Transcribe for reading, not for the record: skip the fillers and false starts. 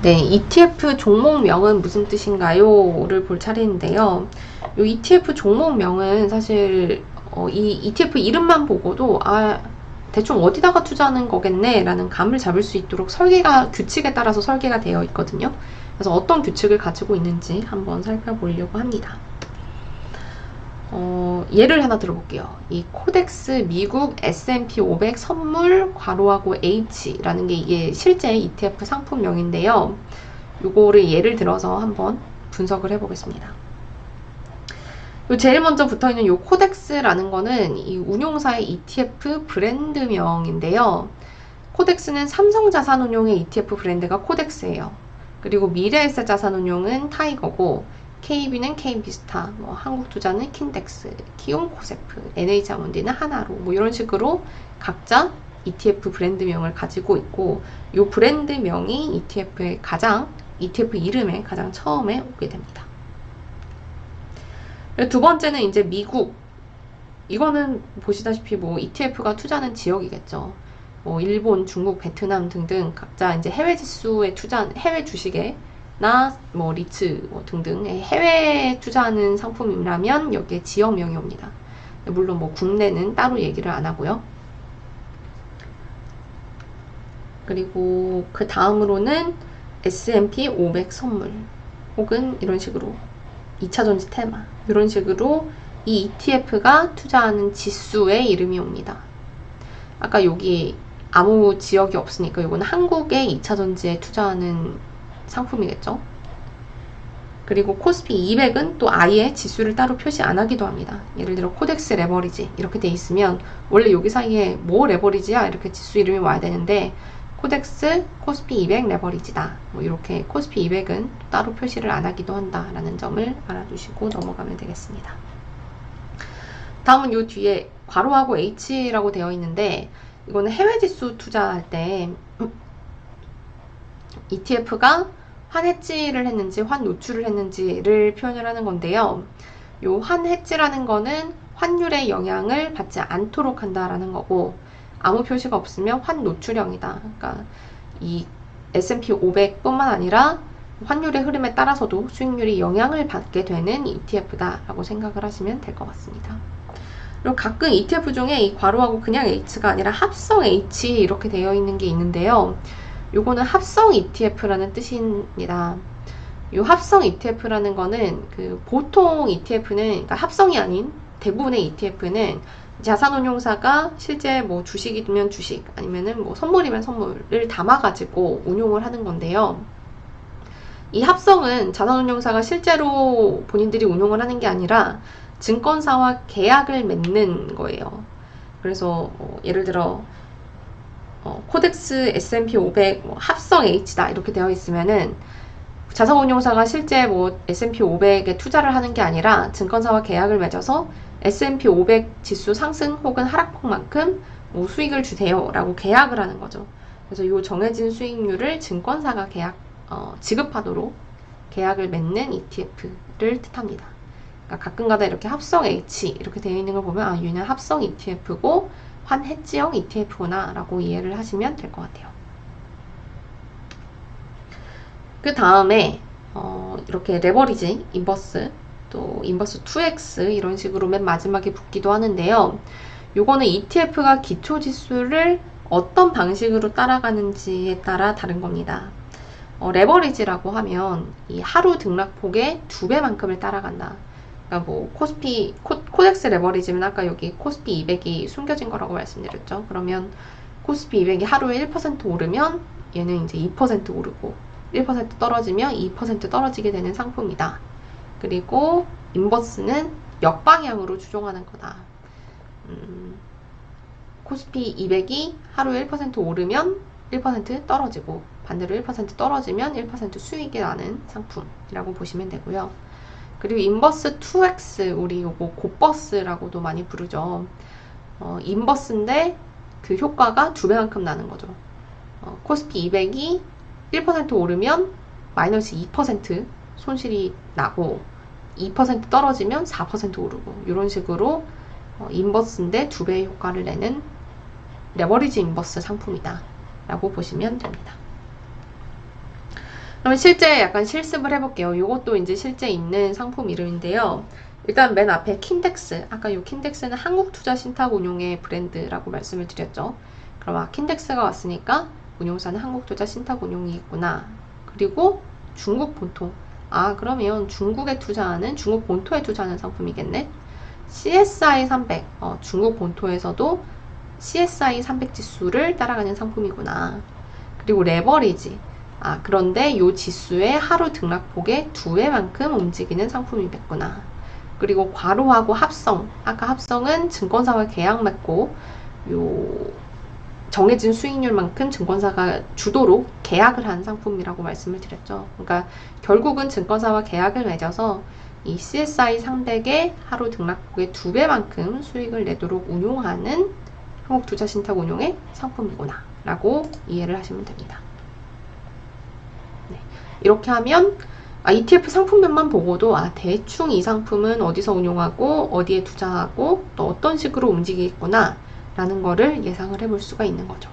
네, ETF 종목명은 무슨 뜻인가요? 를 볼 차례인데요. 이 ETF 종목명은 사실 이 ETF 이름만 보고도 대충 어디다가 투자하는 거겠네 라는 감을 잡을 수 있도록 규칙에 따라서 설계가 되어 있거든요. 그래서 어떤 규칙을 가지고 있는지 한번 살펴보려고 합니다. 예를 하나 들어볼게요. 이 코덱스 미국 S&P 500 선물 괄호하고 H라는 게 이게 실제 ETF 상품명인데요. 요거를 예를 들어서 한번 분석을 해보겠습니다. 제일 먼저 붙어있는 요 코덱스라는 거는 이 운용사의 ETF 브랜드명인데요. 코덱스는 삼성자산운용의 ETF 브랜드가 코덱스예요. 그리고 미래에셋 자산운용은 타이거고, KB는 KB스타, 한국투자는 킨덱스, 키움코세프, NH자문디는 하나로 이런 식으로 각자 ETF 브랜드명을 가지고 있고, 이 브랜드명이 ETF 이름에 가장 처음에 오게 됩니다. 두 번째는 이제 미국. 이거는 보시다시피 ETF가 투자하는 지역이겠죠. 일본, 중국, 베트남 등등 각자 이제 해외 지수에 해외 주식에 리츠 등등 해외에 투자하는 상품이라면 여기에 지역명이 옵니다. 물론 국내는 따로 얘기를 안 하고요. 그리고 그 다음으로는 S&P 500 선물 혹은 이런 식으로 2차전지 테마 이런 식으로 이 ETF가 투자하는 지수의 이름이 옵니다. 아까 여기 아무 지역이 없으니까 이거는 한국의 2차전지에 투자하는 상품이겠죠. 그리고 코스피 200은 또 아예 지수를 따로 표시 안 하기도 합니다. 예를 들어 코덱스 레버리지 이렇게 돼 있으면 원래 여기 사이에 레버리지야 이렇게 지수 이름이 와야 되는데 코덱스 코스피 200 레버리지다 이렇게 코스피 200은 따로 표시를 안 하기도 한다라는 점을 알아두시고 넘어가면 되겠습니다. 다음은 요 뒤에 괄호하고 H라고 되어 있는데 이거는 해외 지수 투자할 때 ETF가 환해지를 했는지 환노출을 했는지를 표현을 하는 건데요. 요 환해지라는 거는 환율의 영향을 받지 않도록 한다라는 거고 아무 표시가 없으면 환노출형이다. 그러니까 이 S&P 500뿐만 아니라 환율의 흐름에 따라서도 수익률이 영향을 받게 되는 ETF다 라고 생각을 하시면 될 것 같습니다. 그리고 가끔 ETF 중에 이 괄호하고 그냥 H가 아니라 합성 H 이렇게 되어 있는 게 있는데요. 요거는 합성 ETF라는 뜻입니다. 이 합성 ETF라는 거는 보통 ETF는 그러니까 합성이 아닌 대부분의 ETF는 자산운용사가 실제 주식이면 주식 아니면은 선물이면 선물을 담아가지고 운용을 하는 건데요. 이 합성은 자산운용사가 실제로 본인들이 운용을 하는 게 아니라 증권사와 계약을 맺는 거예요. 그래서 예를 들어 코덱스 S&P 500 합성 H다 이렇게 되어 있으면은 자산운용사가 실제 S&P 500에 투자를 하는 게 아니라 증권사와 계약을 맺어서 S&P 500 지수 상승 혹은 하락폭만큼 수익을 주세요 라고 계약을 하는 거죠. 그래서 이 정해진 수익률을 증권사가 지급하도록 계약을 맺는 ETF를 뜻합니다. 그러니까 가끔가다 이렇게 합성 H 이렇게 되어 있는 걸 보면 얘는 합성 ETF고 환해지형 ETF구나 라고 이해를 하시면 될 것 같아요. 그 다음에 이렇게 레버리지, 인버스, 또 인버스 2X 이런 식으로 맨 마지막에 붙기도 하는데요. 요거는 ETF가 기초지수를 어떤 방식으로 따라가는지에 따라 다른 겁니다. 레버리지라고 하면 이 하루 등락폭의 2배만큼을 따라간다. 그러니까 코덱스 레버리지면 아까 여기 코스피 200이 숨겨진 거라고 말씀드렸죠. 그러면 코스피 200이 하루에 1% 오르면 얘는 이제 2% 오르고 1% 떨어지면 2% 떨어지게 되는 상품이다. 그리고 인버스는 역방향으로 추종하는 거다. 코스피 200이 하루에 1% 오르면 1% 떨어지고 반대로 1% 떨어지면 1% 수익이 나는 상품이라고 보시면 되고요. 그리고 인버스 2X 우리 요거 곱버스라고도 많이 부르죠. 인버스인데 그 효과가 2배만큼 나는 거죠. 코스피 200이 1% 오르면 마이너스 2% 손실이 나고 2% 떨어지면 4% 오르고 이런 식으로 인버스인데 2배의 효과를 내는 레버리지 인버스 상품이다 라고 보시면 됩니다. 그럼 실제 약간 실습을 해볼게요. 이것도 이제 실제 있는 상품 이름인데요. 일단 맨 앞에 킨덱스. 아까 이 킨덱스는 한국투자신탁운용의 브랜드라고 말씀을 드렸죠. 그럼 킨덱스가 왔으니까 운용사는 한국투자신탁운용이겠구나. 그리고 중국 본토. 그러면 중국에 투자하는, 중국 본토에 투자하는 상품이겠네. CSI 300. 중국 본토에서도 CSI 300 지수를 따라가는 상품이구나. 그리고 레버리지. 그런데 이 지수의 하루 등락폭의 2배만큼 움직이는 상품이겠구나. 그리고 과로하고 합성. 아까 합성은 증권사와 계약 맺고 요 정해진 수익률만큼 증권사가 주도로 계약을 한 상품이라고 말씀을 드렸죠. 그러니까 결국은 증권사와 계약을 맺어서 이 CSI 300의 하루 등락폭의 2배만큼 수익을 내도록 운용하는 한국투자신탁운용의 상품이구나 라고 이해를 하시면 됩니다. 네, 이렇게 하면 ETF 상품명만 보고도 대충 이 상품은 어디서 운용하고 어디에 투자하고 또 어떤 식으로 움직이겠구나 라는 거를 예상을 해볼 수가 있는 거죠.